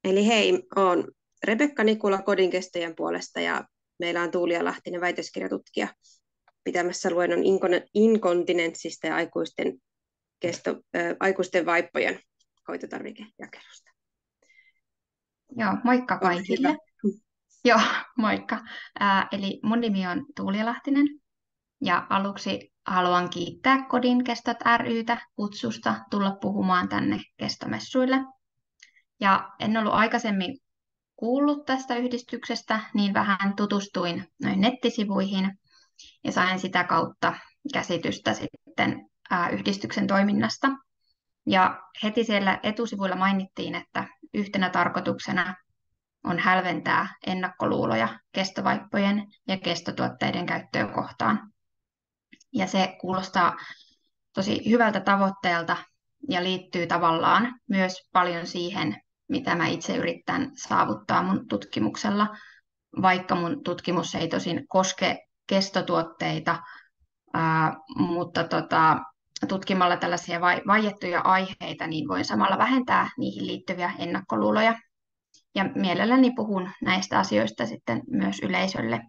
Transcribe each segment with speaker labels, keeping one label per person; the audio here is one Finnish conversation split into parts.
Speaker 1: Eli hei, olen Rebekka Nikula Kodinkestojen puolesta ja meillä on Tuulia Lahtinen väitöskirjatutkija pitämässä luennon inkontinenssista ja aikuisten vaippojen hoitotarvikejakelusta.
Speaker 2: Joo, moikka
Speaker 1: Ole hyvä.
Speaker 2: kaikille. Joo, moikka. Eli mun nimi on Tuulia Lahtinen ja aluksi haluan kiittää Kodin Kestot ry:tä kutsusta tulla puhumaan tänne kestomessuille. Ja en ollut aikaisemmin kuullut tästä yhdistyksestä, niin vähän tutustuin noihin nettisivuihin ja sain sitä kautta käsitystä sitten yhdistyksen toiminnasta. Ja heti siellä etusivuilla mainittiin, että yhtenä tarkoituksena on hälventää ennakkoluuloja kestovaippojen ja kestotuotteiden käyttöä kohtaan. Ja se kuulostaa tosi hyvältä tavoitteelta ja liittyy tavallaan myös paljon siihen, mitä mä itse yritän saavuttaa mun tutkimuksella, vaikka mun tutkimus ei tosin koske kestotuotteita, mutta tutkimalla tällaisia vaiettuja aiheita, niin voin samalla vähentää niihin liittyviä ennakkoluuloja. Ja mielelläni puhun näistä asioista sitten myös yleisölle.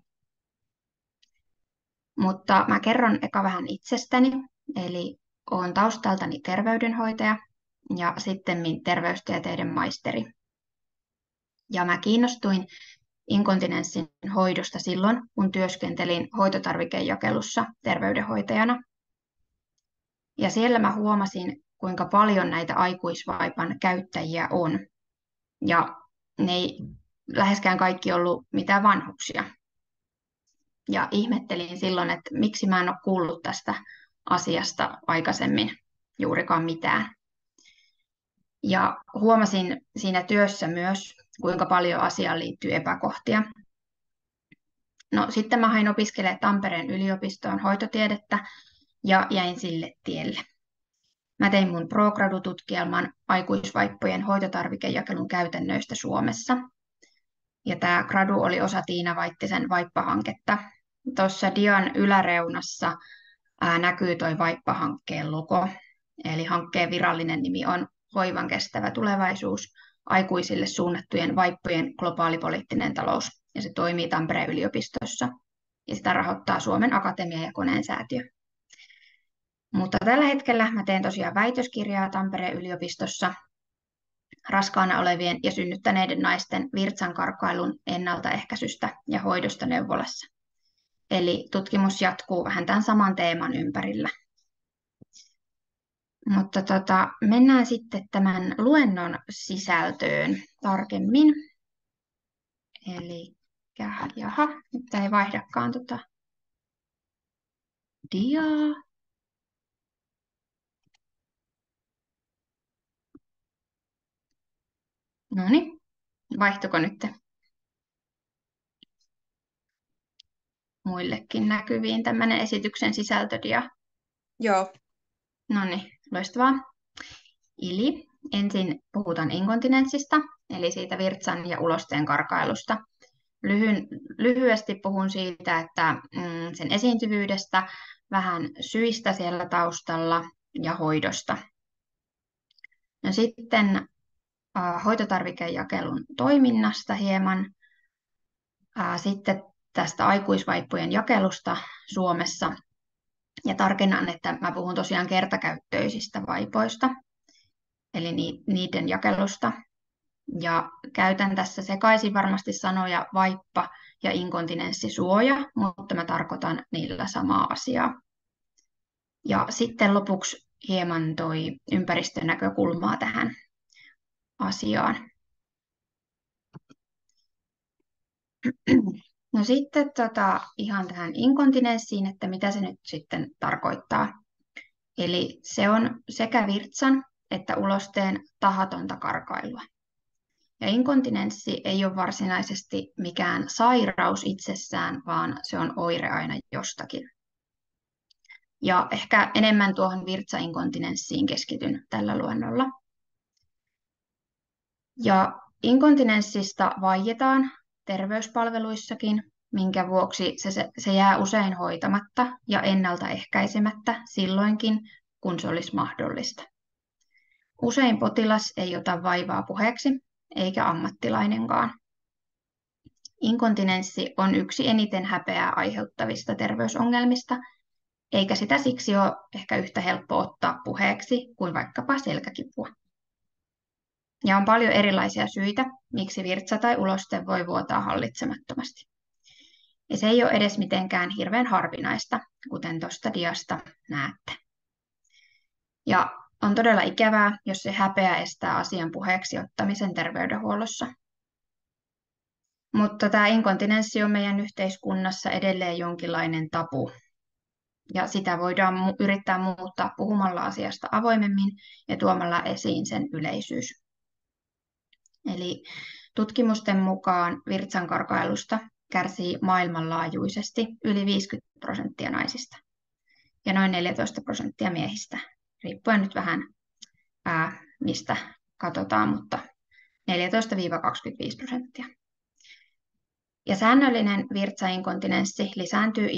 Speaker 2: Mutta mä kerron eka vähän itsestäni, eli olen taustaltani terveydenhoitaja ja sittemmin terveystieteiden maisteri. Ja mä kiinnostuin inkontinenssin hoidosta silloin, kun työskentelin hoitotarvikejakelussa terveydenhoitajana. Ja siellä mä huomasin, kuinka paljon näitä aikuisvaipan käyttäjiä on. Ja ne ei läheskään kaikki ollut mitään vanhuksia. Ja ihmettelin silloin, että miksi mä en ole kuullut tästä asiasta aikaisemmin juurikaan mitään. Ja huomasin siinä työssä myös, kuinka paljon asiaan liittyy epäkohtia. No sitten mä hain opiskelemaan Tampereen yliopistoon hoitotiedettä ja jäin sille tielle. Mä tein mun pro-gradu-tutkielman aikuisvaippojen hoitotarvikejakelun käytännöistä Suomessa. Ja tämä gradu oli osa Tiina Vaittisen vaippahanketta. Tuossa dian yläreunassa näkyy toi vaippahankkeen logo. Eli hankkeen virallinen nimi on Hoivan kestävä tulevaisuus, aikuisille suunnattujen vaippojen globaalipoliittinen talous. Ja se toimii Tampereen yliopistossa. Ja sitä rahoittaa Suomen Akatemia ja Koneen säätiö. Mutta tällä hetkellä mä teen tosiaan väitöskirjaa Tampereen yliopistossa raskaana olevien ja synnyttäneiden naisten virtsankarkailun ennaltaehkäisystä ja hoidosta neuvolassa. Eli tutkimus jatkuu vähän tämän saman teeman ympärillä. Mutta mennään sitten tämän luennon sisältöön tarkemmin. Eli jaha, nyt ei vaihdakaan diaa. No niin, vaihtuiko nyt muillekin näkyviin tämmöinen esityksen sisältödia?
Speaker 1: Joo.
Speaker 2: No niin, loistavaa. Eli ensin puhutaan inkontinenssista, eli siitä virtsan ja ulosteen karkailusta. Lyhyesti puhun siitä, että sen esiintyvyydestä, vähän syistä siellä taustalla ja hoidosta. No sitten hoitotarvikejakelun toiminnasta hieman. Sitten tästä aikuisvaippojen jakelusta Suomessa. Ja tarkennan, että mä puhun tosiaan kertakäyttöisistä vaipoista, eli niiden jakelusta. Ja käytän tässä sekaisin varmasti sanoja vaippa ja inkontinenssisuoja, mutta mä tarkoitan niillä samaa asiaa. Ja sitten lopuksi hieman toi ympäristönäkökulmaa tähän asiaan. No sitten ihan tähän inkontinenssiin, että mitä se nyt sitten tarkoittaa. Eli se on sekä virtsan että ulosteen tahatonta karkailua. Ja inkontinenssi ei ole varsinaisesti mikään sairaus itsessään, vaan se on oire aina jostakin. Ja ehkä enemmän tuohon virtsainkontinenssiin keskityn tällä luennolla. Ja inkontinenssista vaietaan terveyspalveluissakin, minkä vuoksi se jää usein hoitamatta ja ennaltaehkäisemättä silloinkin, kun se olisi mahdollista. Usein potilas ei ota vaivaa puheeksi, eikä ammattilainenkaan. Inkontinenssi on yksi eniten häpeää aiheuttavista terveysongelmista, eikä sitä siksi ole ehkä yhtä helppo ottaa puheeksi kuin vaikkapa selkäkipua. Ja on paljon erilaisia syitä, miksi virtsa tai uloste voi vuotaa hallitsemattomasti. Ja se ei ole edes mitenkään hirveän harvinaista, kuten tuosta diasta näette. Ja on todella ikävää, jos se häpeä estää asian puheeksi ottamisen terveydenhuollossa. Mutta tämä inkontinenssi on meidän yhteiskunnassa edelleen jonkinlainen tabu. Ja sitä voidaan yrittää muuttaa puhumalla asiasta avoimemmin ja tuomalla esiin sen yleisyys. Eli tutkimusten mukaan virtsankarkailusta kärsii maailmanlaajuisesti yli 50% naisista ja noin 14% miehistä, riippuen nyt vähän mistä katsotaan, mutta 14–25%. Ja säännöllinen virtsainkontinenssi lisääntyy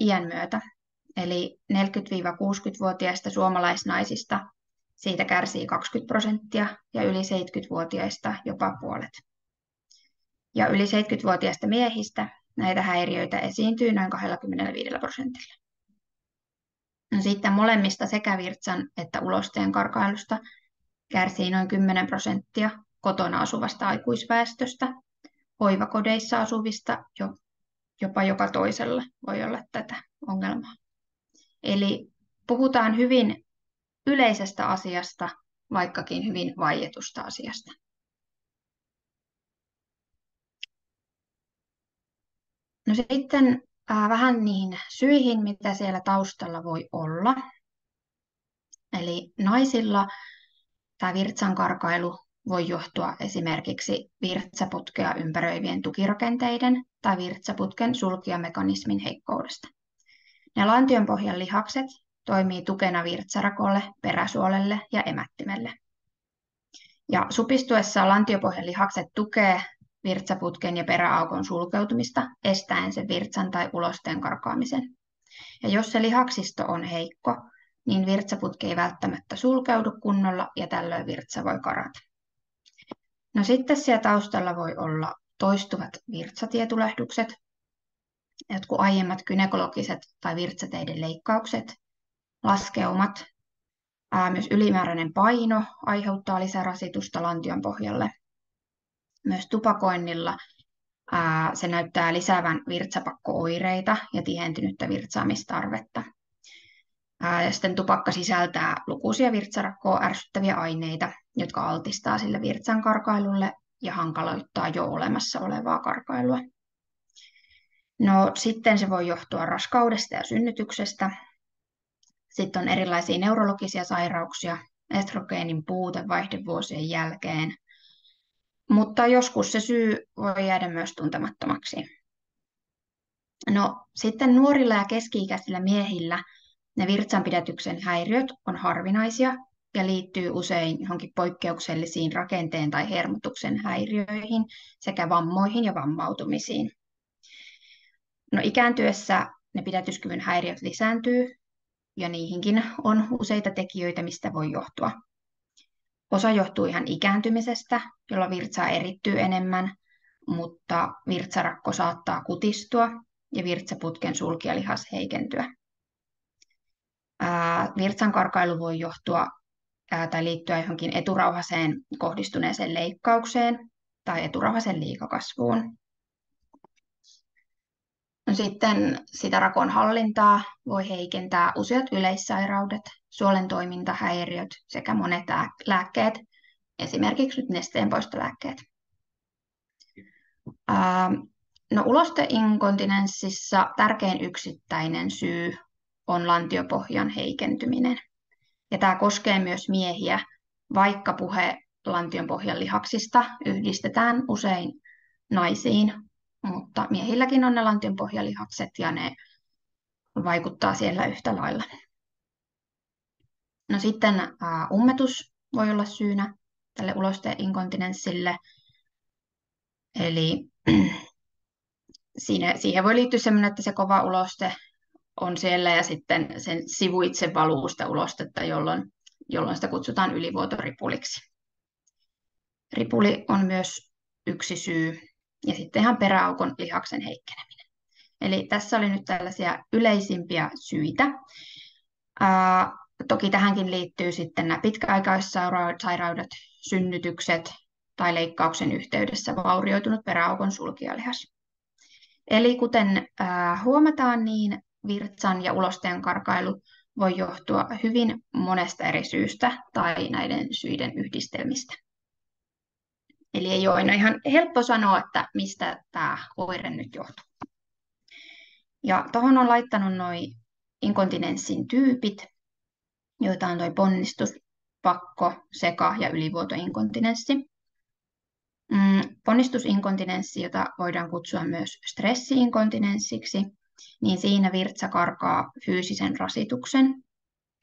Speaker 2: iän myötä, eli 40–60-vuotiaista suomalaisnaisista siitä kärsii 20% ja yli 70-vuotiaista jopa puolet. Ja yli 70-vuotiaista miehistä näitä häiriöitä esiintyy noin 25%. No sitten molemmista sekä virtsan että ulosteen karkailusta kärsii noin 10% kotona asuvasta aikuisväestöstä, hoivakodeissa asuvista jopa joka toisella voi olla tätä ongelmaa. Eli puhutaan hyvin yleisestä asiasta, vaikkakin hyvin vaietusta asiasta. No sitten vähän niihin syihin, mitä siellä taustalla voi olla. Eli naisilla tämä virtsankarkailu voi johtua esimerkiksi virtsaputkea ympäröivien tukirakenteiden tai virtsaputken sulkijamekanismin heikkoudesta. Ne lantionpohjan lihakset toimii tukena virtsarakolle, peräsuolelle ja emättimelle. Ja supistuessa lantiopohjan lihakset tukee virtsaputken ja peräaukon sulkeutumista, estäen sen virtsan tai ulosteen karkaamisen. Ja jos se lihaksisto on heikko, niin virtsaputki ei välttämättä sulkeudu kunnolla ja tällöin virtsa voi karata. No sitten siellä taustalla voi olla toistuvat virtsatietulehdukset, jotkut aiemmat gynekologiset tai virtsateiden leikkaukset, laskeumat, myös ylimääräinen paino aiheuttaa lisärasitusta lantion pohjalle. Myös tupakoinnilla se näyttää lisäävän virtsapakko-oireita ja tihentynyttä virtsaamistarvetta. Ja sitten tupakka sisältää lukuisia virtsarakkoa ärsyttäviä aineita, jotka altistaa sille virtsan karkailulle ja hankaloittaa jo olemassa olevaa karkailua. No sitten se voi johtua raskaudesta ja synnytyksestä. Sitten on erilaisia neurologisia sairauksia, estrogeenin puute vaihdevuosien jälkeen, mutta joskus se syy voi jäädä myös tuntemattomaksi. No sitten nuorilla ja keski-ikäisillä miehillä ne virtsanpidätyksen häiriöt on harvinaisia ja liittyy usein johonkin poikkeuksellisiin rakenteen tai hermotuksen häiriöihin sekä vammoihin ja vammautumisiin. No ikääntyessä ne pidätyskyvyn häiriöt lisääntyy ja niihinkin on useita tekijöitä, mistä voi johtua. Osa johtuu ihan ikääntymisestä, jolloin virtsaa erittyy enemmän, mutta virtsarakko saattaa kutistua ja virtsaputken sulkijalihas heikentyä. Virtsankarkailu voi johtua tai liittyä johonkin eturauhaseen kohdistuneeseen leikkaukseen tai eturauhasen liikakasvuun. No sitten sitä rakon hallintaa voi heikentää useat yleissairaudet, suolen toimintahäiriöt sekä monet lääkkeet, esimerkiksi nyt nesteenpoistolääkkeet. No ulosteinkontinenssissa tärkein yksittäinen syy on lantiopohjan heikentyminen. Ja tämä koskee myös miehiä, vaikka puhe lantionpohjan lihaksista yhdistetään usein naisiin, mutta miehilläkin on ne lantionpohjalihakset ja ne vaikuttaa siellä yhtä lailla. No sitten ummetus voi olla syynä tälle ulosteinkontinenssille. Eli siihen voi liittyä sellainen, että se kova uloste on siellä ja sitten sen sivuitse valuu sitä ulostetta, jolloin sitä kutsutaan ylivuotoripuliksi. Ripuli on myös yksi syy. Ja sitten ihan peräaukon lihaksen heikkeneminen. Eli tässä oli nyt tällaisia yleisimpiä syitä. Toki tähänkin liittyy sitten nämä pitkäaikaissairaudet, synnytykset tai leikkauksen yhteydessä vaurioitunut peräaukon sulkijalihas. Eli kuten huomataan, niin virtsan ja ulosteen karkailu voi johtua hyvin monesta eri syystä tai näiden syiden yhdistelmistä. Eli ei ole aina ihan helppo sanoa, että mistä tämä oire nyt johtuu. Ja tuohon on laittanut nuo inkontinenssin tyypit, joita on tuo ponnistus, pakko, seka- ja ylivuotoinkontinenssi. Ponnistusinkontinenssi, jota voidaan kutsua myös stressiinkontinenssiksi, niin siinä virtsa karkaa fyysisen rasituksen,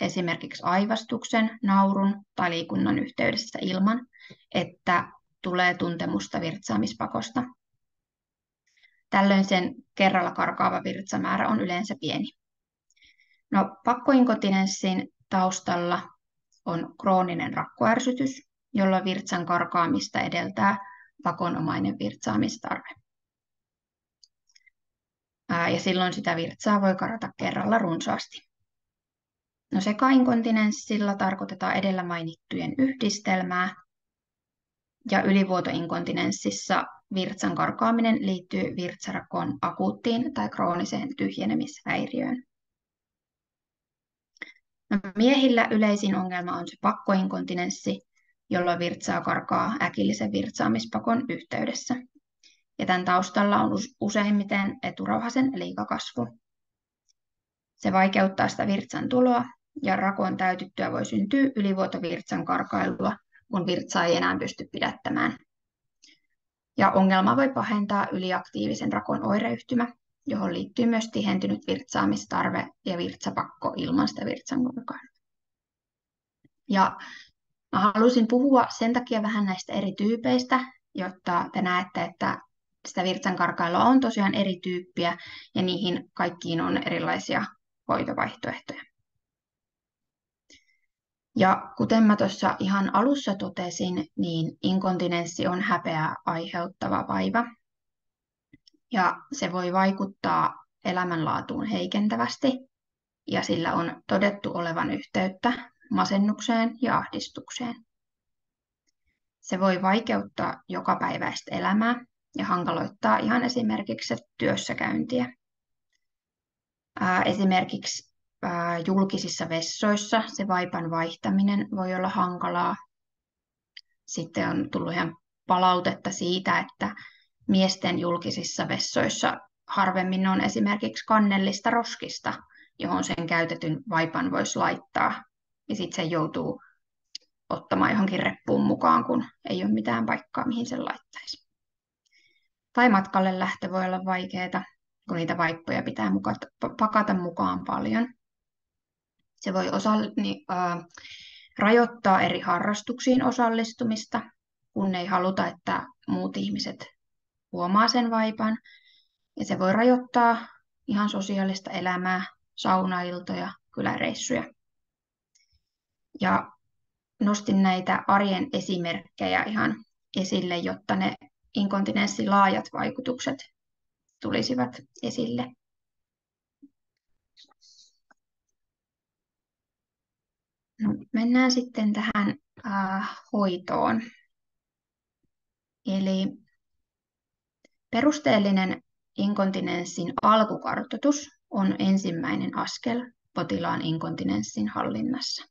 Speaker 2: esimerkiksi aivastuksen, naurun tai liikunnan yhteydessä ilman, että tulee tuntemusta virtsaamispakosta. Tällöin sen kerralla karkaava virtsamäärä on yleensä pieni. No, pakkoinkontinenssin taustalla on krooninen rakkoärsytys, jolloin virtsan karkaamista edeltää pakonomainen virtsaamistarve. Ja silloin sitä virtsaa voi karata kerralla runsaasti. No, sekainkontinenssilla tarkoitetaan edellä mainittujen yhdistelmää, ja ylivuotoinkontinenssissa virtsan karkaaminen liittyy virtsarakon akuuttiin tai krooniseen tyhjenemishäiriöön. No, miehillä yleisin ongelma on se pakkoinkontinenssi, jolloin virtsaa karkaa äkillisen virtsaamispakon yhteydessä. Ja tämän taustalla on useimmiten eturauhasen liikakasvu. Se vaikeuttaa sitä virtsan tuloa, ja rakon täytyttyä voi syntyä ylivuotovirtsan karkailua, kun virtsaa ei enää pysty pidättämään. Ja ongelma voi pahentaa yliaktiivisen rakon oireyhtymä, johon liittyy myös tihentynyt virtsaamistarve ja virtsapakko ilman sitä virtsan karkailua. Ja mä halusin puhua sen takia vähän näistä eri tyypeistä, jotta te näette, että sitä virtsan karkailua on tosiaan eri tyyppiä ja niihin kaikkiin on erilaisia hoitovaihtoehtoja. Ja kuten mä tuossa ihan alussa totesin, niin inkontinenssi on häpeää aiheuttava vaiva. Ja se voi vaikuttaa elämänlaatuun heikentävästi, ja sillä on todettu olevan yhteyttä masennukseen ja ahdistukseen. Se voi vaikeuttaa jokapäiväistä elämää ja hankaloittaa ihan esimerkiksi työssäkäyntiä. Esimerkiksi julkisissa vessoissa se vaipan vaihtaminen voi olla hankalaa. Sitten on tullut ihan palautetta siitä, että miesten julkisissa vessoissa harvemmin on esimerkiksi kannellista roskista, johon sen käytetyn vaipan voisi laittaa. Ja sitten se joutuu ottamaan johonkin reppuun mukaan, kun ei ole mitään paikkaa, mihin sen laittaisi. Tai matkalle lähtö voi olla vaikeaa, kun niitä vaippoja pitää pakata mukaan paljon. Se voi rajoittaa eri harrastuksiin osallistumista, kun ei haluta, että muut ihmiset huomaa sen vaipan. Ja se voi rajoittaa ihan sosiaalista elämää, saunailtoja, kyläreissuja. Ja nostin näitä arjen esimerkkejä ihan esille, jotta ne inkontinenssin laajat vaikutukset tulisivat esille. No, mennään sitten tähän hoitoon. Eli perusteellinen inkontinenssin alkukartoitus on ensimmäinen askel potilaan inkontinenssin hallinnassa.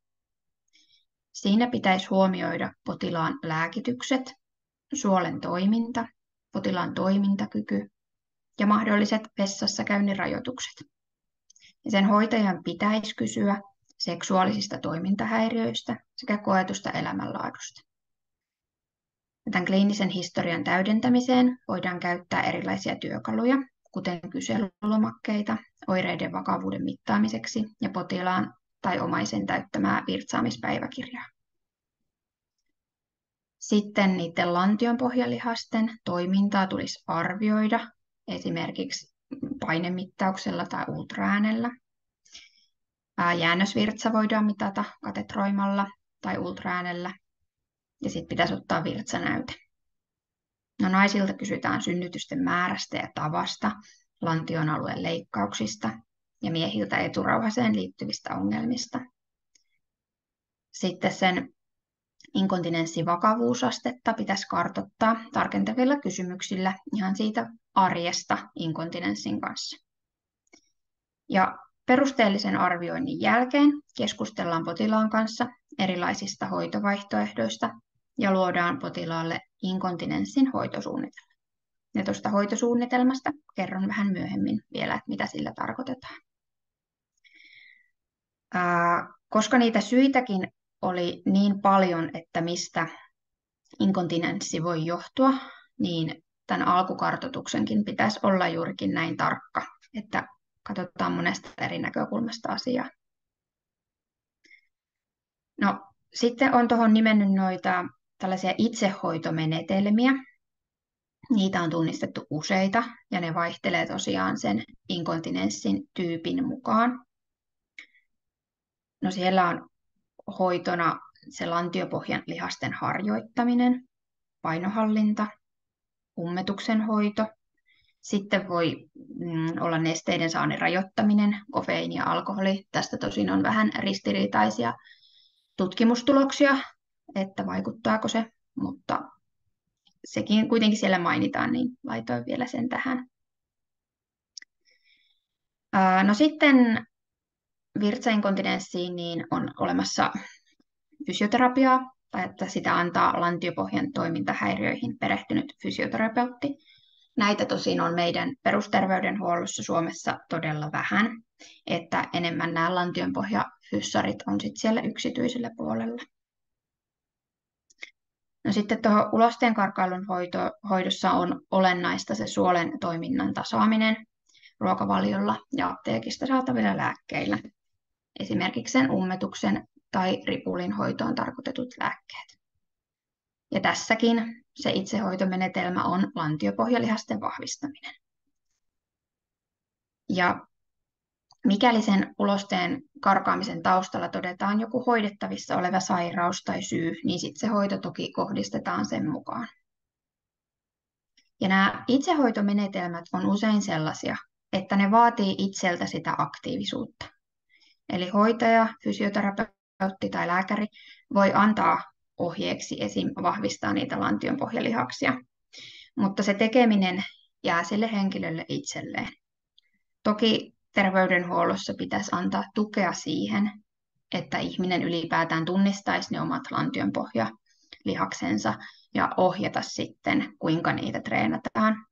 Speaker 2: Siinä pitäisi huomioida potilaan lääkitykset, suolen toiminta, potilaan toimintakyky ja mahdolliset vessassa käynnin rajoitukset. Ja sen hoitajan pitäisi kysyä seksuaalisista toimintahäiriöistä sekä koetusta elämänlaadusta. Tämän kliinisen historian täydentämiseen voidaan käyttää erilaisia työkaluja, kuten kyselylomakkeita oireiden vakavuuden mittaamiseksi ja potilaan tai omaisen täyttämää virtsaamispäiväkirjaa. Sitten niiden lantionpohjalihasten toimintaa tulisi arvioida esimerkiksi painemittauksella tai ultraäänellä. Jäännösvirtsa voidaan mitata katetroimalla tai ultraäänellä. ja sitten pitäisi ottaa virtsanäyte. No, naisilta kysytään synnytysten määrästä ja tavasta, lantion alueen leikkauksista ja miehiltä eturauhaseen liittyvistä ongelmista. Sitten sen inkontinenssin vakavuusastetta pitäisi kartoittaa tarkentavilla kysymyksillä ihan siitä arjesta inkontinenssin kanssa. Ja perusteellisen arvioinnin jälkeen keskustellaan potilaan kanssa erilaisista hoitovaihtoehdoista ja luodaan potilaalle inkontinenssin hoitosuunnitelma. Ja tuosta hoitosuunnitelmasta kerron vähän myöhemmin vielä, että mitä sillä tarkoitetaan. Koska niitä syitäkin oli niin paljon, että mistä inkontinenssi voi johtua, niin tämän alkukartoituksenkin pitäisi olla juurikin näin tarkka, että katsotaan monesta eri näkökulmasta asiaa. No, sitten on tuohon nimennyt noita tällaisia itsehoitomenetelmiä. Niitä on tunnistettu useita ja ne vaihtelee tosiaan sen inkontinenssin tyypin mukaan. No, siellä on hoitona se lantiopohjan lihasten harjoittaminen, painohallinta, ummetuksen hoito. Sitten voi olla nesteiden saannin rajoittaminen, kofeiini ja alkoholi. Tästä tosin on vähän ristiriitaisia tutkimustuloksia, että vaikuttaako se, mutta sekin kuitenkin siellä mainitaan, niin laitoin vielä sen tähän. No sitten virtsainkontinenssiin niin on olemassa fysioterapiaa, tai että sitä antaa lantiopohjan toimintahäiriöihin perehtynyt fysioterapeutti. Näitä tosin on meidän perusterveydenhuollossa Suomessa todella vähän, että enemmän nämä lantionpohjafyssarit on sitten siellä yksityisellä puolella. No sitten tuohon ulosteen karkailun hoidossa on olennaista se suolen toiminnan tasaaminen ruokavaliolla ja apteekista saatavilla lääkkeillä, esimerkiksi sen ummetuksen tai ripulin hoitoon tarkoitetut lääkkeet. Ja tässäkin se itsehoitomenetelmä on lantiopohjalihasten vahvistaminen. Ja mikäli sen ulosteen karkaamisen taustalla todetaan joku hoidettavissa oleva sairaus tai syy, niin sitten se hoito toki kohdistetaan sen mukaan. Ja nämä itsehoitomenetelmät on usein sellaisia, että ne vaatii itseltä sitä aktiivisuutta. Eli hoitaja, fysioterapeutti tai lääkäri voi antaa ohjeeksi esim. Vahvistaa niitä lantionpohjalihaksia, mutta se tekeminen jää sille henkilölle itselleen. Toki terveydenhuollossa pitäisi antaa tukea siihen, että ihminen ylipäätään tunnistaisi ne omat lantionpohjalihaksensa ja ohjata sitten, kuinka niitä treenataan.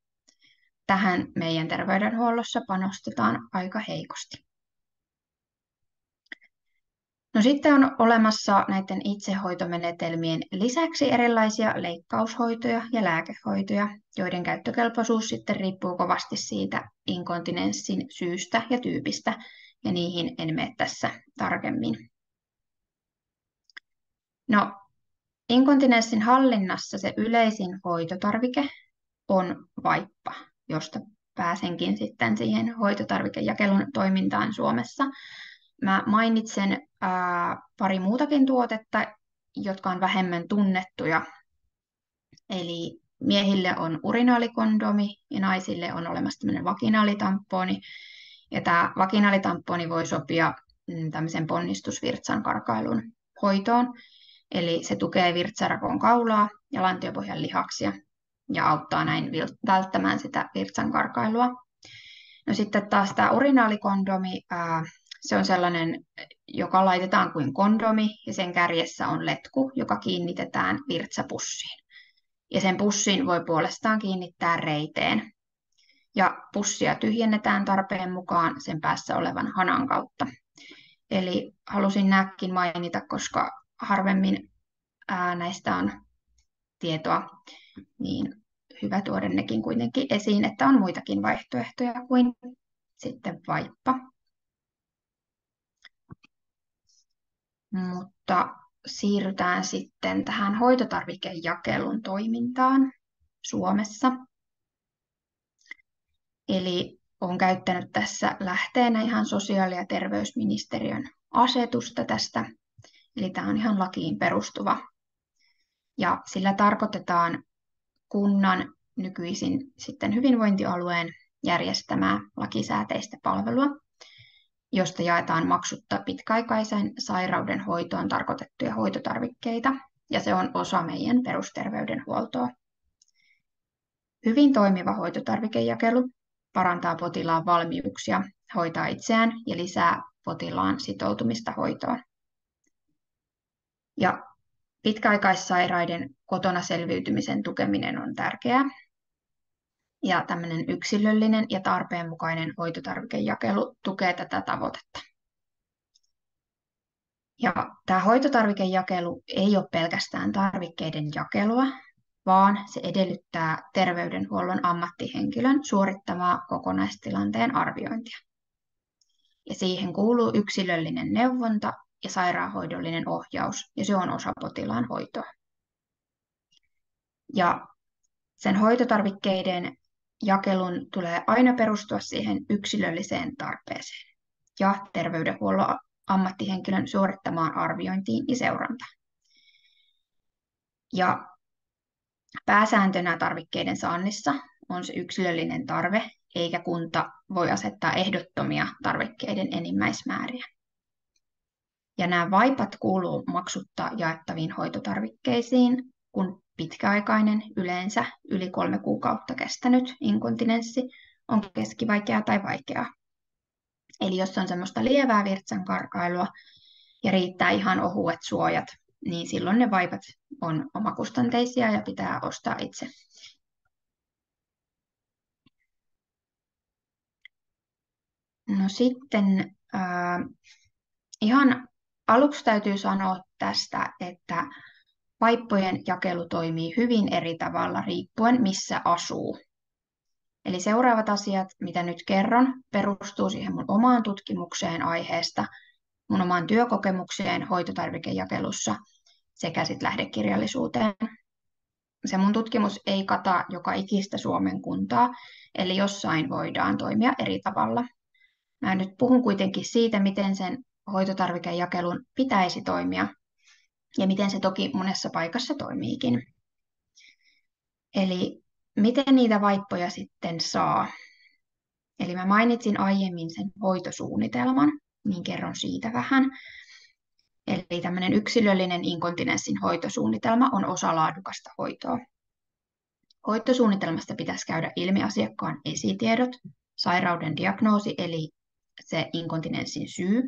Speaker 2: Tähän meidän terveydenhuollossa panostetaan aika heikosti. No sitten on olemassa näiden itsehoitomenetelmien lisäksi erilaisia leikkaushoitoja ja lääkehoitoja, joiden käyttökelpoisuus sitten riippuu kovasti siitä inkontinenssin syystä ja tyypistä, ja niihin en mene tässä tarkemmin. No, inkontinenssin hallinnassa se yleisin hoitotarvike on vaippa, josta pääsenkin sitten siihen hoitotarvikejakelun toimintaan Suomessa. Mä mainitsen pari muutakin tuotetta, jotka on vähemmän tunnettuja. Eli miehille on urinaalikondomi ja naisille on olemassa tämmöinen vaginaalitamponi. Ja tämä vaginaalitamponi voi sopia tämmöisen ponnistusvirtsan karkailun hoitoon. Eli se tukee virtsarakon kaulaa ja lantiopohjan lihaksia ja auttaa näin välttämään sitä virtsan karkailua. No sitten taas tämä urinaalikondomi, se on sellainen, joka laitetaan kuin kondomi ja sen kärjessä on letku, joka kiinnitetään virtsapussiin. Ja sen pussin voi puolestaan kiinnittää reiteen. Ja pussia tyhjennetään tarpeen mukaan sen päässä olevan hanan kautta. Eli halusin nämäkin mainita, koska harvemmin näistä on tietoa, niin hyvä tuoda nekin kuitenkin esiin, että on muitakin vaihtoehtoja kuin sitten vaippa. Mutta siirrytään sitten tähän hoitotarvikejakelun toimintaan Suomessa. Eli olen käyttänyt tässä lähteenä ihan sosiaali- ja terveysministeriön asetusta tästä. Eli tämä on ihan lakiin perustuva Ja sillä tarkoitetaan kunnan nykyisin sitten hyvinvointialueen järjestämää lakisääteistä palvelua, josta jaetaan maksutta pitkäaikaisen sairauden hoitoon tarkoitettuja hoitotarvikkeita, ja se on osa meidän perusterveydenhuoltoa. Hyvin toimiva hoitotarvikejakelu parantaa potilaan valmiuksia hoitaa itseään ja lisää potilaan sitoutumista hoitoon. Ja pitkäaikaissairaiden kotona selviytymisen tukeminen on tärkeää. Ja tämmöinen yksilöllinen ja tarpeenmukainen hoitotarvikejakelu tukee tätä tavoitetta. Ja tämä hoitotarvikejakelu ei ole pelkästään tarvikkeiden jakelua, vaan se edellyttää terveydenhuollon ammattihenkilön suorittamaa kokonaistilanteen arviointia. Ja siihen kuuluu yksilöllinen neuvonta ja sairaanhoidollinen ohjaus, ja se on osa potilaan hoitoa. Ja sen hoitotarvikkeiden jakelun tulee aina perustua siihen yksilölliseen tarpeeseen ja terveydenhuollon ammattihenkilön suorittamaan arviointiin ja seurantaan. Ja pääsääntönä tarvikkeiden saannissa on se yksilöllinen tarve, eikä kunta voi asettaa ehdottomia tarvikkeiden enimmäismääriä. Ja nämä vaipat kuuluu maksutta jaettaviin hoitotarvikkeisiin, kun pitkäaikainen, yleensä yli 3 kuukautta kestänyt inkontinenssi on keskivaikeaa tai vaikeaa. Eli jos on semmoista lievää virtsankarkailua ja riittää ihan ohuet suojat, niin silloin ne vaipat on omakustanteisia ja pitää ostaa itse. No sitten ihan aluksi täytyy sanoa tästä, että vaippojen jakelu toimii hyvin eri tavalla riippuen missä asuu. Eli seuraavat asiat, mitä nyt kerron, perustuu siihen mun omaan tutkimukseen aiheesta, mun omaan työkokemukseen hoitotarvikejakelussa sekä sitten lähdekirjallisuuteen. Se mun tutkimus ei kata joka ikistä Suomen kuntaa, eli jossain voidaan toimia eri tavalla. Mä nyt puhun kuitenkin siitä, miten sen hoitotarvikejakelun pitäisi toimia ja miten se toki monessa paikassa toimiikin. Eli miten niitä vaippoja sitten saa? Eli mä mainitsin aiemmin sen hoitosuunnitelman, niin kerron siitä vähän. Eli tämmöinen yksilöllinen inkontinenssin hoitosuunnitelma on osa laadukasta hoitoa. Hoitosuunnitelmasta pitäisi käydä ilmi asiakkaan esitiedot, sairauden diagnoosi eli se inkontinenssin syy,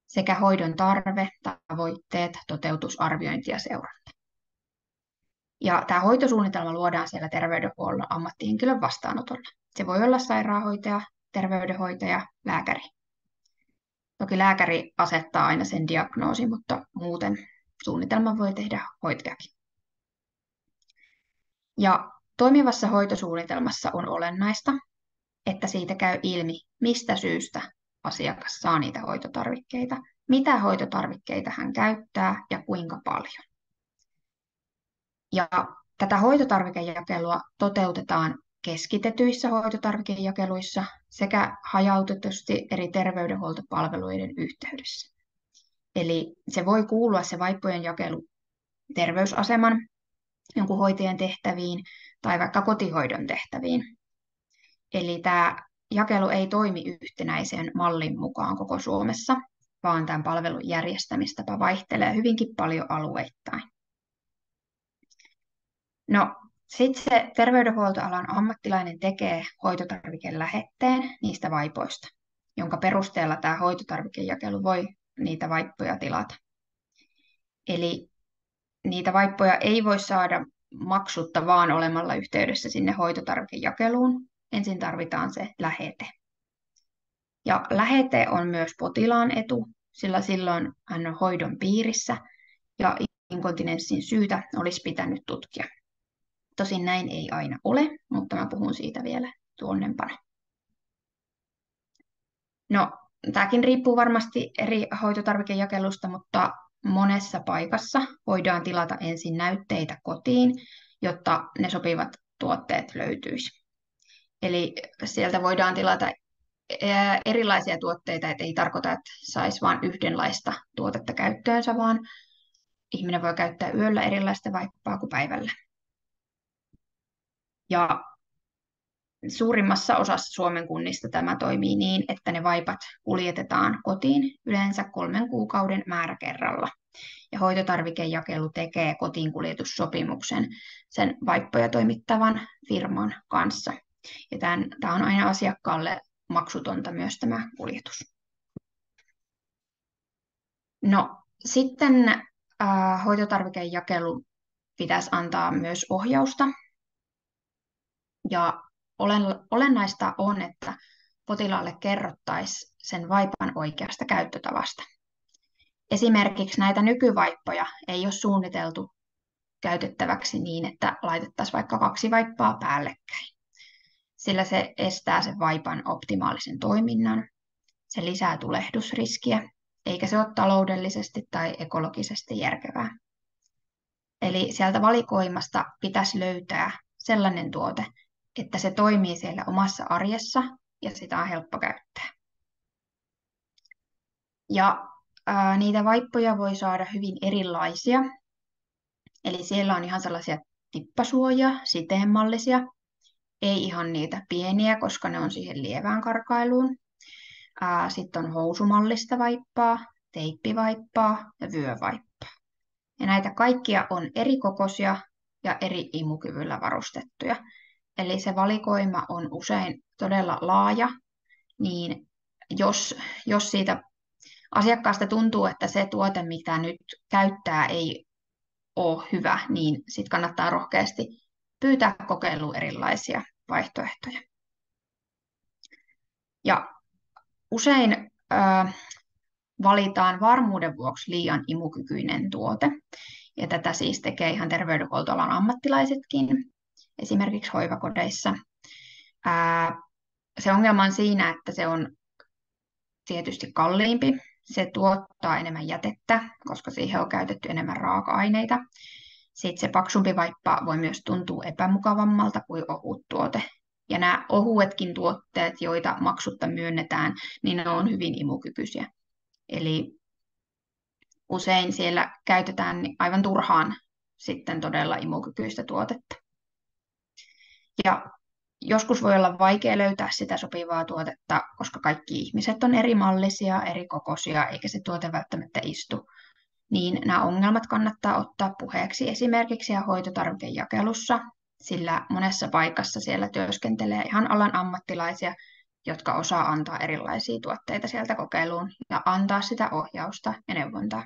Speaker 2: sekä hoidon tarve, tavoitteet, toteutusarviointi ja seuranta. Ja tämä hoitosuunnitelma luodaan siellä terveydenhuollon ammattihenkilön vastaanotolla. Se voi olla sairaanhoitaja, terveydenhoitaja, lääkäri. Toki lääkäri asettaa aina sen diagnoosin, mutta muuten suunnitelman voi tehdä hoitajakin. Ja toimivassa hoitosuunnitelmassa on olennaista, että siitä käy ilmi, mistä syystä asiakas saa niitä hoitotarvikkeita, mitä hoitotarvikkeita hän käyttää ja kuinka paljon. Ja tätä hoitotarvikejakelua toteutetaan keskitetyissä hoitotarvikejakeluissa sekä hajautetusti eri terveydenhuoltopalveluiden yhteydessä. Eli se voi kuulua se vaippojen jakelu terveysaseman, jonkun hoitajan tehtäviin tai vaikka kotihoidon tehtäviin. Eli tämä jakelu ei toimi yhtenäisen mallin mukaan koko Suomessa, vaan tämän palvelun järjestämistapa vaihtelee hyvinkin paljon alueittain. No, sitten se terveydenhuoltoalan ammattilainen tekee hoitotarvikelähetteen niistä vaipoista, jonka perusteella tämä hoitotarvikejakelu voi niitä vaippoja tilata. Eli niitä vaippoja ei voi saada maksutta vaan olemalla yhteydessä sinne hoitotarvikejakeluun. Ensin tarvitaan se lähete. Ja lähete on myös potilaan etu, sillä silloin hän on hoidon piirissä ja inkontinenssin syytä olisi pitänyt tutkia. Tosin näin ei aina ole, mutta mä puhun siitä vielä tuonnempana. No, tämäkin riippuu varmasti eri hoitotarvikejakelusta, mutta monessa paikassa voidaan tilata ensin näytteitä kotiin, jotta ne sopivat tuotteet löytyisi. Eli sieltä voidaan tilata erilaisia tuotteita, että ei tarkoita, että saisi vain yhdenlaista tuotetta käyttöönsä, vaan ihminen voi käyttää yöllä erilaista vaippaa kuin päivällä. Ja suurimmassa osassa Suomen kunnista tämä toimii niin, että ne vaipat kuljetetaan kotiin yleensä 3 kuukauden määräkerralla. Ja hoitotarvikejakelu tekee kotiinkuljetussopimuksen sen vaippoja toimittavan firman kanssa. Ja tämä on aina asiakkaalle maksutonta myös tämä kuljetus. No sitten hoitotarvikejakelu pitäisi antaa myös ohjausta. Ja olennaista on, että potilaalle kerrottaisiin sen vaipan oikeasta käyttötavasta. Esimerkiksi näitä nykyvaippoja ei ole suunniteltu käytettäväksi niin, että laitettaisiin vaikka 2 vaippaa päällekkäin, sillä se estää sen vaipan optimaalisen toiminnan, se lisää tulehdusriskiä, eikä se ole taloudellisesti tai ekologisesti järkevää. Eli sieltä valikoimasta pitäisi löytää sellainen tuote, että se toimii siellä omassa arjessa ja sitä on helppo käyttää. Ja niitä vaippoja voi saada hyvin erilaisia. Eli siellä on ihan sellaisia tippasuoja, siteenmallisia, ei ihan niitä pieniä, koska ne on siihen lievään karkailuun. Sitten on housumallista vaippaa, teippivaippaa ja vyövaippaa. Ja näitä kaikkia on eri kokoisia ja eri imukyvyllä varustettuja. Eli se valikoima on usein todella laaja, niin jos siitä asiakkaasta tuntuu, että se tuote, mitä nyt käyttää, ei ole hyvä, niin sitten kannattaa rohkeasti pyytää kokeiluun erilaisia vaihtoehtoja. Ja usein valitaan varmuuden vuoksi liian imukykyinen tuote, ja tätä siis tekee ihan terveydenhuoltoalan ammattilaisetkin, esimerkiksi hoivakodeissa. Se ongelma on siinä, että se on tietysti kalliimpi, se tuottaa enemmän jätettä, koska siihen on käytetty enemmän raaka-aineita. Sitten se paksumpi vaippa voi myös tuntua epämukavammalta kuin ohut tuote. Ja nämä ohuetkin tuotteet, joita maksutta myönnetään, niin ne on hyvin imukykyisiä. Eli usein siellä käytetään aivan turhaan sitten todella imukykyistä tuotetta. Ja joskus voi olla vaikea löytää sitä sopivaa tuotetta, koska kaikki ihmiset on eri mallisia, eri kokoisia, eikä se tuote välttämättä istu. Niin nämä ongelmat kannattaa ottaa puheeksi esimerkiksi hoitotarvikejakelussa, sillä monessa paikassa siellä työskentelee ihan alan ammattilaisia, jotka osaa antaa erilaisia tuotteita sieltä kokeiluun ja antaa sitä ohjausta ja neuvontaa.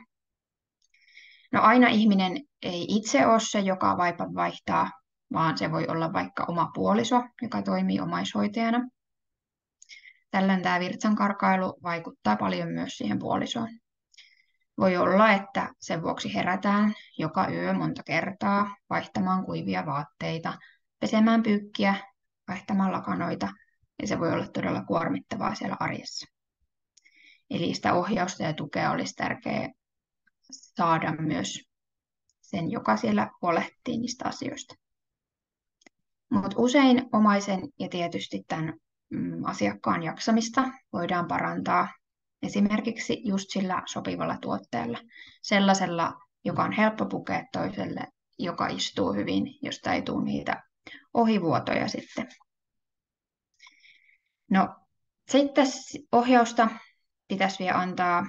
Speaker 2: No aina ihminen ei itse ole se, joka vaipan vaihtaa, vaan se voi olla vaikka oma puoliso, joka toimii omaishoitajana. Tällöin tämä virtsankarkailu vaikuttaa paljon myös siihen puolisoon. Voi olla, että sen vuoksi herätään joka yö monta kertaa vaihtamaan kuivia vaatteita, pesemään pyykkiä, vaihtamaan lakanoita, ja se voi olla todella kuormittavaa siellä arjessa. Eli sitä ohjausta ja tukea olisi tärkeää saada myös sen, joka siellä huolehtii niistä asioista. Mutta usein omaisen ja tietysti tämän asiakkaan jaksamista voidaan parantaa esimerkiksi just sillä sopivalla tuotteella, sellaisella, joka on helppo pukea toiselle, joka istuu hyvin, josta ei tule niitä ohivuotoja sitten. No, sitten ohjausta pitäisi vielä antaa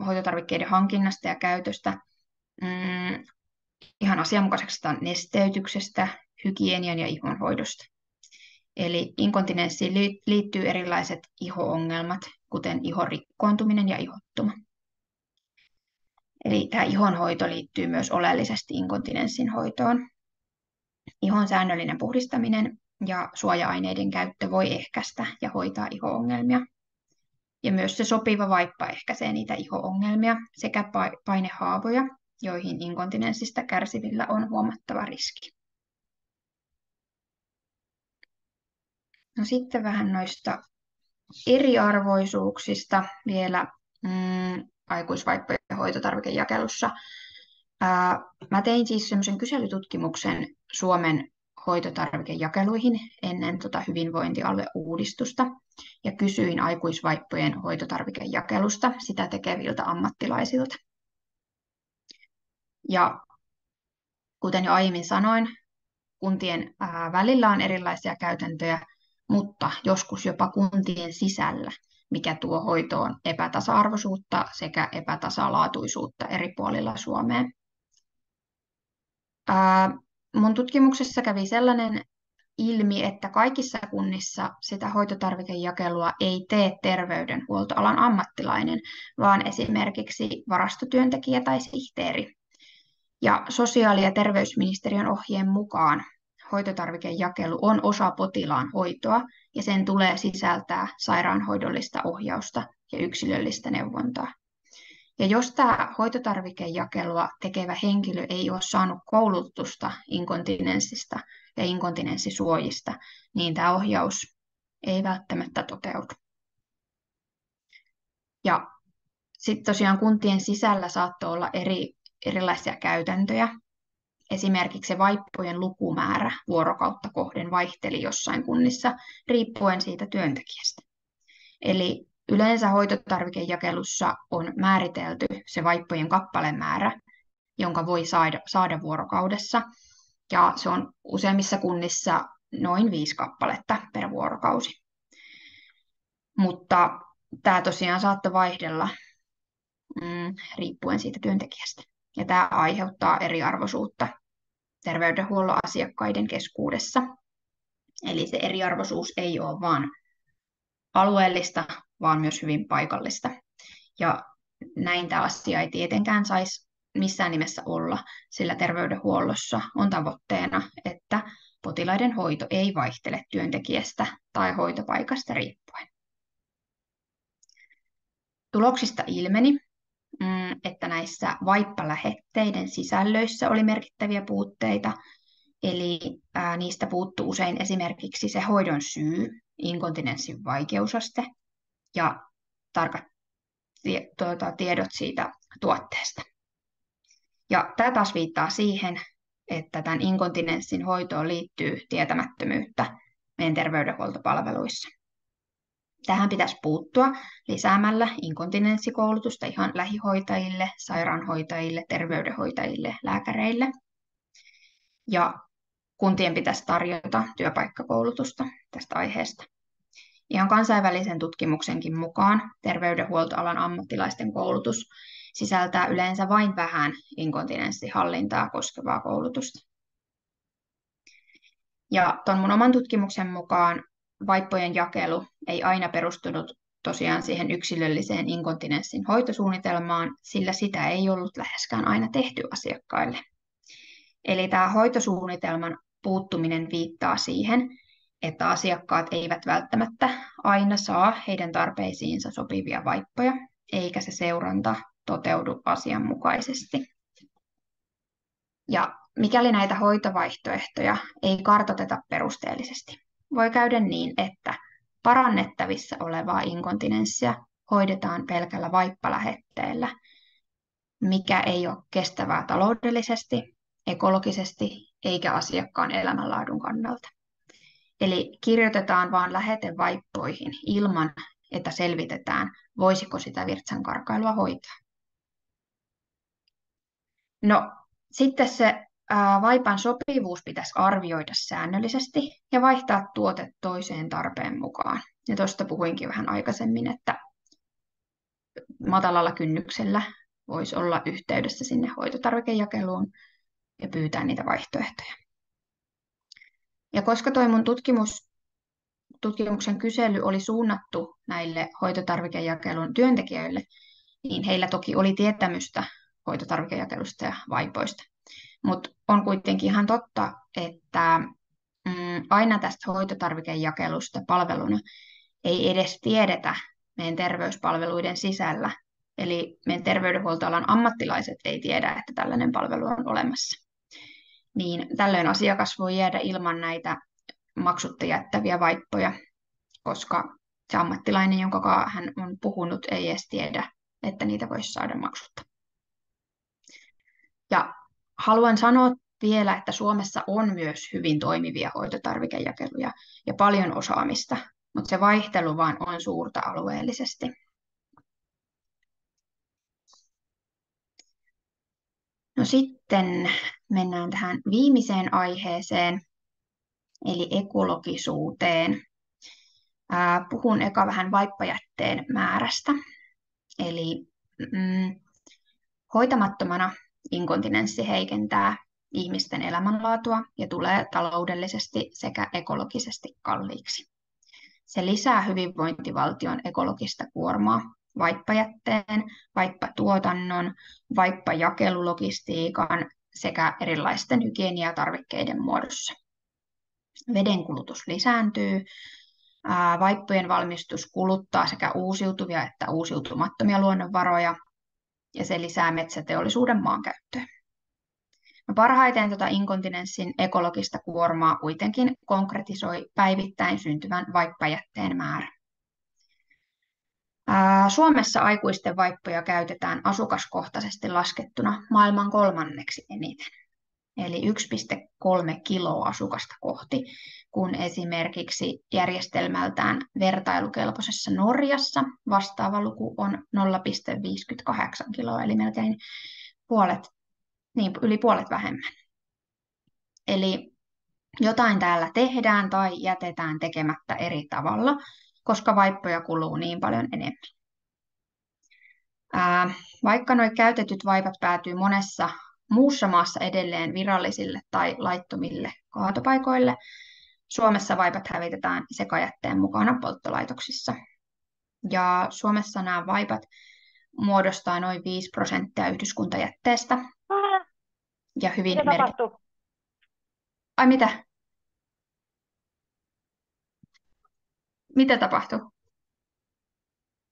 Speaker 2: hoitotarvikkeiden hankinnasta ja käytöstä, ihan asianmukaisesta nesteytyksestä, hygienian ja ihonhoidosta. Eli inkontinenssiin liittyy erilaiset iho-ongelmat, kuten ihon rikkoontuminen ja ihottuma. Eli tämä ihonhoito liittyy myös oleellisesti inkontinenssin hoitoon. Ihon säännöllinen puhdistaminen ja suoja-aineiden käyttö voi ehkäistä ja hoitaa iho-ongelmia. Ja myös se sopiva vaippa ehkäisee niitä iho-ongelmia sekä painehaavoja, joihin inkontinenssista kärsivillä on huomattava riski. No sitten vähän noista eriarvoisuuksista vielä aikuisvaippojen hoitotarvikejakelussa. Mä tein siis semmoisen kyselytutkimuksen Suomen hoitotarvikejakeluihin ennen hyvinvointialueuudistusta ja kysyin aikuisvaippojen hoitotarvikejakelusta sitä tekeviltä ammattilaisilta. Ja kuten jo aiemmin sanoin, kuntien välillä on erilaisia käytäntöjä, mutta joskus jopa kuntien sisällä, mikä tuo hoitoon epätasa-arvoisuutta sekä epätasalaatuisuutta eri puolilla Suomea. Mun tutkimuksessa kävi sellainen ilmi, että kaikissa kunnissa sitä hoitotarvikejakelua ei tee terveydenhuoltoalan ammattilainen, vaan esimerkiksi varastotyöntekijä tai sihteeri. Ja sosiaali- ja terveysministeriön ohjeen mukaan hoitotarvikejakelu on osa potilaan hoitoa ja sen tulee sisältää sairaanhoidollista ohjausta ja yksilöllistä neuvontaa. Ja jos tämä hoitotarvikejakelua tekevä henkilö ei ole saanut koulutusta inkontinenssista ja inkontinenssisuojista, niin tämä ohjaus ei välttämättä toteudu. Ja sitten tosiaan kuntien sisällä saattoi olla erilaisia käytäntöjä. Esimerkiksi se vaippojen lukumäärä vuorokautta kohden vaihteli jossain kunnissa riippuen siitä työntekijästä. Eli yleensä hoitotarvikejakelussa on määritelty se vaippojen kappalemäärä, jonka voi saada vuorokaudessa. Ja se on useimmissa kunnissa noin 5 kappaletta per vuorokausi. Mutta tämä tosiaan saattoi vaihdella riippuen siitä työntekijästä. Ja tämä aiheuttaa eriarvoisuutta terveydenhuollon asiakkaiden keskuudessa. Eli se eriarvoisuus ei ole vain alueellista, vaan myös hyvin paikallista. Ja näin tämä asia ei tietenkään saisi missään nimessä olla, sillä terveydenhuollossa on tavoitteena, että potilaiden hoito ei vaihtele työntekijästä tai hoitopaikasta riippuen. Tuloksista ilmeni, että näissä vaippalähetteiden sisällöissä oli merkittäviä puutteita, eli niistä puuttuu usein esimerkiksi se hoidon syy, inkontinenssin vaikeusaste ja tarkat tiedot siitä tuotteesta. Ja tämä taas viittaa siihen, että tämän inkontinenssin hoitoon liittyy tietämättömyyttä meidän terveydenhuoltopalveluissa. Tähän pitäisi puuttua lisäämällä inkontinenssikoulutusta ihan lähihoitajille, sairaanhoitajille, terveydenhoitajille, lääkäreille. Ja kuntien pitäisi tarjota työpaikkakoulutusta tästä aiheesta. Ihan kansainvälisen tutkimuksenkin mukaan terveydenhuoltoalan ammattilaisten koulutus sisältää yleensä vain vähän inkontinenssihallintaa koskevaa koulutusta. Ja tuon mun oman tutkimuksen mukaan vaippojen jakelu ei aina perustunut tosiaan siihen yksilölliseen inkontinenssin hoitosuunnitelmaan, sillä sitä ei ollut läheskään aina tehty asiakkaille. Eli tämä hoitosuunnitelman puuttuminen viittaa siihen, että asiakkaat eivät välttämättä aina saa heidän tarpeisiinsa sopivia vaippoja, eikä se seuranta toteudu asianmukaisesti. Ja mikäli näitä hoitovaihtoehtoja ei kartoiteta perusteellisesti, voi käydä niin, että parannettavissa olevaa inkontinenssia hoidetaan pelkällä vaippalähetteellä, mikä ei ole kestävää taloudellisesti, ekologisesti eikä asiakkaan elämänlaadun kannalta. Eli kirjoitetaan vain lähete vaippoihin ilman, että selvitetään, voisiko sitä virtsankarkailua hoitaa. No, sitten se vaipan sopivuus pitäisi arvioida säännöllisesti ja vaihtaa tuote toiseen tarpeen mukaan. Ja tuosta puhuinkin vähän aikaisemmin, että matalalla kynnyksellä voisi olla yhteydessä sinne hoitotarvikejakeluun ja pyytää niitä vaihtoehtoja. Ja koska toi mun tutkimuksen kysely oli suunnattu näille hoitotarvikejakelun työntekijöille, niin heillä toki oli tietämystä hoitotarvikejakelusta ja vaipoista. Mutta on kuitenkin ihan totta, että aina tästä hoitotarvikejakelusta palveluna ei edes tiedetä meidän terveyspalveluiden sisällä. Eli meidän terveydenhuoltoalan ammattilaiset ei tiedä, että tällainen palvelu on olemassa. Niin tällöin asiakas voi jäädä ilman näitä maksutta jättäviä vaippoja, koska se ammattilainen, jonka hän on puhunut, ei edes tiedä, että niitä voisi saada maksutta. Ja haluan sanoa vielä, että Suomessa on myös hyvin toimivia hoitotarvikejakeluja ja paljon osaamista, mutta se vaihtelu vaan on suurta alueellisesti. No sitten mennään tähän viimeiseen aiheeseen, eli ekologisuuteen. Puhun eka vähän vaippajätteen määrästä. Eli hoitamattomana inkontinenssi heikentää ihmisten elämänlaatua ja tulee taloudellisesti sekä ekologisesti kalliiksi. Se lisää hyvinvointivaltion ekologista kuormaa vaippajätteen, vaippatuotannon, vaippajakelulogistiikan sekä erilaisten hygieniatarvikkeiden muodossa. Vedenkulutus lisääntyy, vaippojen valmistus kuluttaa sekä uusiutuvia että uusiutumattomia luonnonvaroja, ja se lisää metsäteollisuuden maankäyttöä. No parhaiten inkontinenssin ekologista kuormaa kuitenkin konkretisoi päivittäin syntyvän vaippajätteen määrä. Suomessa aikuisten vaippoja käytetään asukaskohtaisesti laskettuna maailman 3. eniten, eli 1,3 kiloa asukasta kohti, kun esimerkiksi järjestelmältään vertailukelpoisessa Norjassa vastaava luku on 0,58 kiloa, eli melkein yli puolet vähemmän. Eli jotain täällä tehdään tai jätetään tekemättä eri tavalla, koska vaippoja kuluu niin paljon enemmän. Vaikka nuo käytetyt vaipat päätyy monessa muussa maassa edelleen virallisille tai laittomille kaatopaikoille, Suomessa vaipat hävitetään sekajätteen mukana polttolaitoksissa. Ja Suomessa nämä vaipat muodostaa noin 5% yhdyskuntajätteestä. Ja hyvin
Speaker 3: Mitä tapahtuu?
Speaker 2: Ai mitä? Mitä tapahtuu?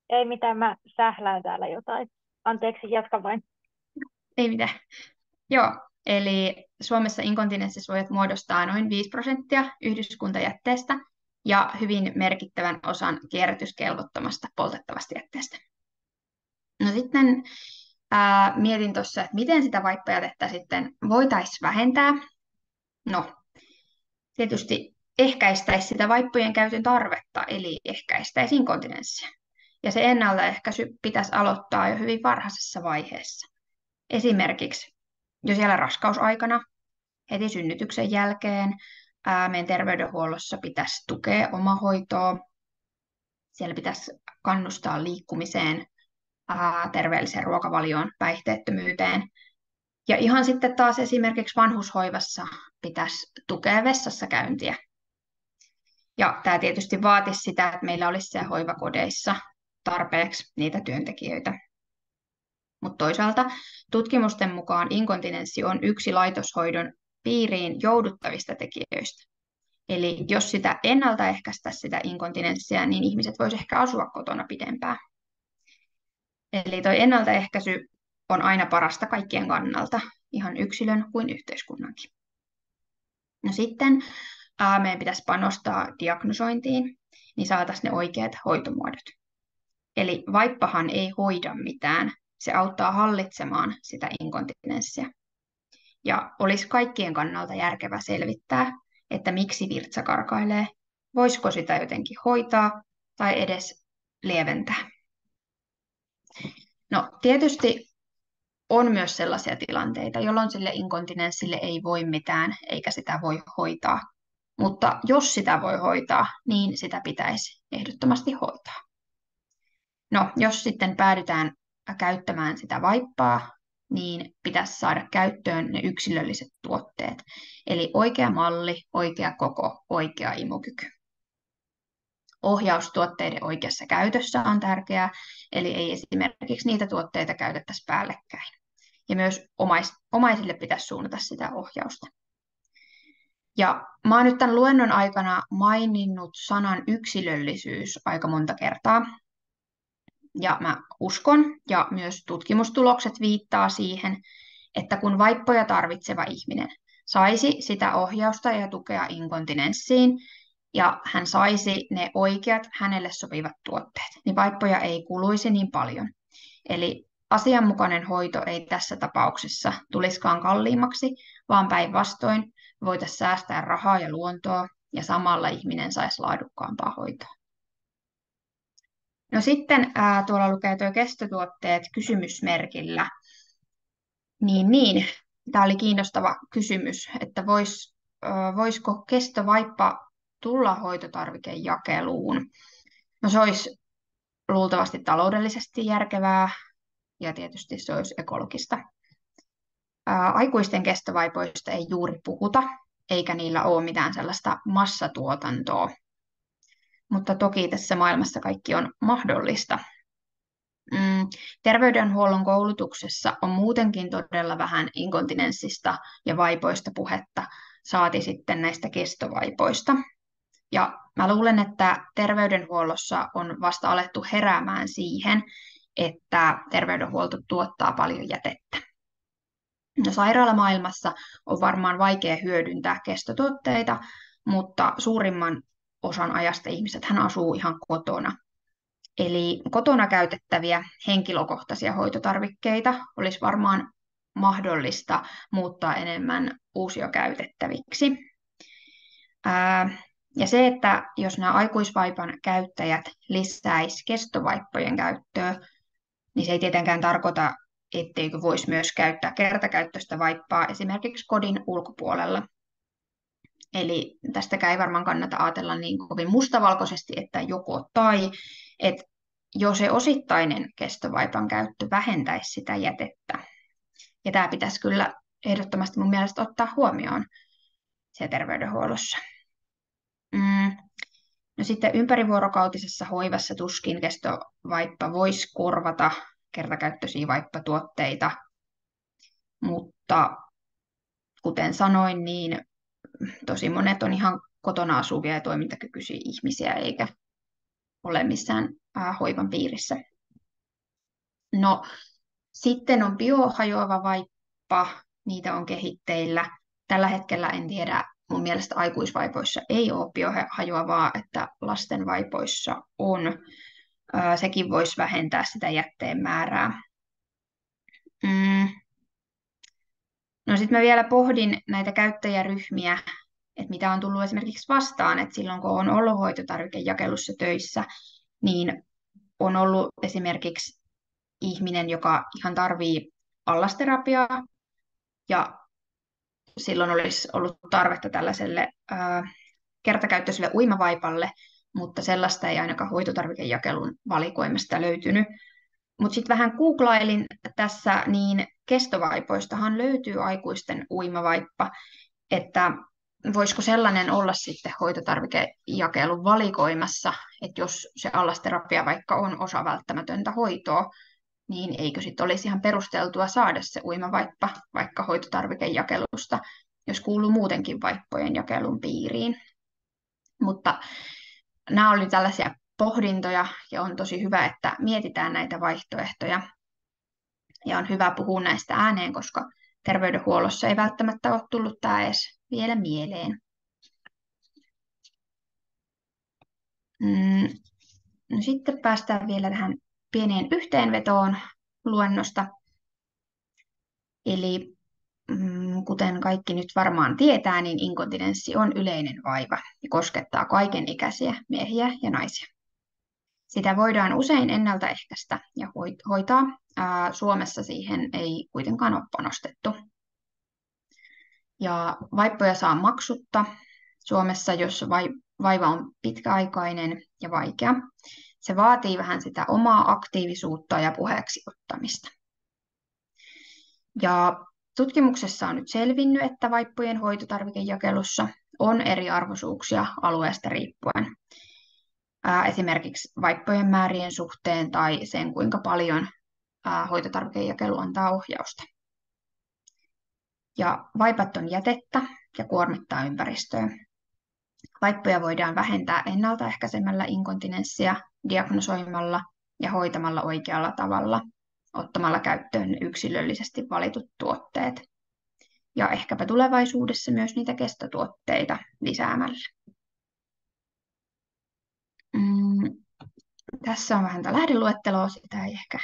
Speaker 3: Ei mitään, mä sählään täällä jotain. Anteeksi, jatka vain.
Speaker 2: Ei mitään. Joo, eli Suomessa inkontinenssisuojat muodostaa noin 5% yhdyskuntajätteestä ja hyvin merkittävän osan kierrätyskelvottomasta poltettavasta jätteestä. No sitten mietin tuossa, että miten sitä vaippajätettä sitten voitaisiin vähentää. No, tietysti ehkäistäisi sitä vaippojen käytön tarvetta, eli ehkäistäisi inkontinenssia. Ja se ennaltaehkäisy pitäisi aloittaa jo hyvin varhaisessa vaiheessa. Esimerkiksi jo siellä raskausaikana, heti synnytyksen jälkeen, meidän terveydenhuollossa pitäisi tukea omahoitoa. Siellä pitäisi kannustaa liikkumiseen, terveelliseen ruokavalioon, päihteettömyyteen. Ja ihan sitten taas esimerkiksi vanhushoivassa pitäisi tukea vessassa käyntiä. Ja tämä tietysti vaatisi sitä, että meillä olisi siellä hoivakodeissa tarpeeksi niitä työntekijöitä. Mutta toisaalta tutkimusten mukaan inkontinenssi on yksi laitoshoidon piiriin jouduttavista tekijöistä. Eli jos sitä ennaltaehkäistä sitä inkontinenssia, niin ihmiset voisivat ehkä asua kotona pidempään. Eli tuo ennaltaehkäisy on aina parasta kaikkien kannalta, ihan yksilön kuin yhteiskunnankin. No sitten meidän pitäisi panostaa diagnosointiin, niin saataisiin ne oikeat hoitomuodot. Eli vaippahan ei hoida mitään, se auttaa hallitsemaan sitä inkontinenssia. Ja olisi kaikkien kannalta järkevää selvittää, että miksi virtsa karkailee, voisiko sitä jotenkin hoitaa tai edes lieventää. No tietysti on myös sellaisia tilanteita, jolloin sille inkontinenssille ei voi mitään eikä sitä voi hoitaa. Mutta jos sitä voi hoitaa, niin sitä pitäisi ehdottomasti hoitaa. No, jos sitten päädytään käyttämään sitä vaippaa, niin pitäisi saada käyttöön ne yksilölliset tuotteet. Eli oikea malli, oikea koko, oikea imukyky. Ohjaus tuotteiden oikeassa käytössä on tärkeää, eli ei esimerkiksi niitä tuotteita käytettäisi päällekkäin. Ja myös omaisille pitäisi suunnata sitä ohjausta. Ja mä oon nyt tämän luennon aikana maininnut sanan yksilöllisyys aika monta kertaa. Ja mä uskon, ja myös tutkimustulokset viittaa siihen, että kun vaippoja tarvitseva ihminen saisi sitä ohjausta ja tukea inkontinenssiin, ja hän saisi ne oikeat hänelle sopivat tuotteet, niin vaippoja ei kuluisi niin paljon. Eli asianmukainen hoito ei tässä tapauksessa tulisikaan kalliimmaksi, vaan päinvastoin voitaisiin säästää rahaa ja luontoa, ja samalla ihminen saisi laadukkaampaa hoitoa. No sitten tuolla lukee tuo kestotuotteet kysymysmerkillä. Niin. Tämä oli kiinnostava kysymys, että voisiko kestovaippa tulla hoitotarvikejakeluun? No se olisi luultavasti taloudellisesti järkevää ja tietysti se olisi ekologista. Aikuisten kestovaipoista ei juuri puhuta, eikä niillä ole mitään sellaista massatuotantoa. Mutta toki tässä maailmassa kaikki on mahdollista. Terveydenhuollon koulutuksessa on muutenkin todella vähän inkontinenssista ja vaipoista puhetta, saati sitten näistä kestovaipoista. Ja mä luulen, että terveydenhuollossa on vasta alettu heräämään siihen, että terveydenhuolto tuottaa paljon jätettä. No, sairaalamaailmassa on varmaan vaikea hyödyntää kestotuotteita, mutta suurimman osan ajasta ihmiset asuu ihan kotona. Eli kotona käytettäviä henkilökohtaisia hoitotarvikkeita olisi varmaan mahdollista muuttaa enemmän uusiokäytettäviksi. Ja se, että jos nämä aikuisvaipan käyttäjät lisäisivät kestovaippojen käyttöä, niin se ei tietenkään tarkoita, etteikö voisi myös käyttää kertakäyttöistä vaippaa esimerkiksi kodin ulkopuolella. Eli tästäkään ei varmaan kannata ajatella niin kovin mustavalkoisesti, että joko tai, että jo se osittainen kestovaipan käyttö vähentäisi sitä jätettä. Ja tämä pitäisi kyllä ehdottomasti mun mielestä ottaa huomioon siellä terveydenhuollossa. No sitten ympärivuorokautisessa hoivassa tuskin kestovaippa voisi korvata kertakäyttöisiä vaippatuotteita, mutta kuten sanoin, niin tosi monet on ihan kotona asuvia ja toimintakykyisiä ihmisiä, eikä ole missään hoivan piirissä. No, sitten on biohajoava vaippa, niitä on kehitteillä. Tällä hetkellä en tiedä, mun mielestä aikuisvaipoissa ei ole biohajoavaa, että lasten vaipoissa on. Sekin voisi vähentää sitä jätteen määrää. No sitten mä vielä pohdin näitä käyttäjäryhmiä, että mitä on tullut esimerkiksi vastaan, että silloin kun on ollut hoitotarvikejakelussa töissä, niin on ollut esimerkiksi ihminen, joka ihan tarvii allasterapiaa, ja silloin olisi ollut tarvetta tällaiselle kertakäyttöiselle uimavaipalle, mutta sellaista ei ainakaan hoitotarvikejakelun valikoimasta löytynyt. Mutta sitten vähän googlailin tässä, niin kestovaipoistahan löytyy aikuisten uimavaippa, että voisiko sellainen olla sitten hoitotarvikejakelun valikoimassa, että jos se allasterapia vaikka on osa välttämätöntä hoitoa, niin eikö sitten olisi ihan perusteltua saada se uimavaippa vaikka hoitotarvikejakelusta, jos kuuluu muutenkin vaippojen jakelun piiriin. Mutta nämä olivat tällaisia pohdintoja ja on tosi hyvä, että mietitään näitä vaihtoehtoja. Ja on hyvä puhua näistä ääneen, koska terveydenhuollossa ei välttämättä ole tullut tämä edes vielä mieleen. No sitten päästään vielä tähän pieneen yhteenvetoon luennosta. Eli kuten kaikki nyt varmaan tietää, niin inkontinenssi on yleinen vaiva ja koskettaa kaikenikäisiä miehiä ja naisia. Sitä voidaan usein ennaltaehkäistä ja hoitaa. Suomessa siihen ei kuitenkaan ole panostettu. Ja vaippoja saa maksutta Suomessa, jos vaiva on pitkäaikainen ja vaikea. Se vaatii vähän sitä omaa aktiivisuutta ja puheeksi ottamista. Ja tutkimuksessa on nyt selvinnyt, että vaippojen hoitotarvikejakelussa on eriarvoisuuksia alueesta riippuen. Esimerkiksi vaippojen määrien suhteen tai sen, kuinka paljon hoitotarvikejakelu antaa ohjausta. Ja vaipat on jätettä ja kuormittaa ympäristöä. Vaippoja voidaan vähentää ennaltaehkäisemällä inkontinenssia, diagnosoimalla ja hoitamalla oikealla tavalla, ottamalla käyttöön yksilöllisesti valitut tuotteet. Ja ehkäpä tulevaisuudessa myös niitä kestotuotteita lisäämällä. Tässä on vähän lähdeluetteloa, sitä ei ehkä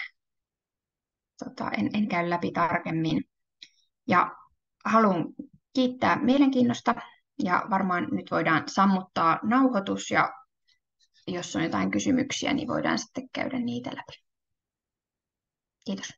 Speaker 2: en käy läpi tarkemmin. Ja haluan kiittää mielenkiinnosta ja varmaan nyt voidaan sammuttaa nauhoitus ja jos on jotain kysymyksiä, niin voidaan sitten käydä niitä läpi. Kiitos.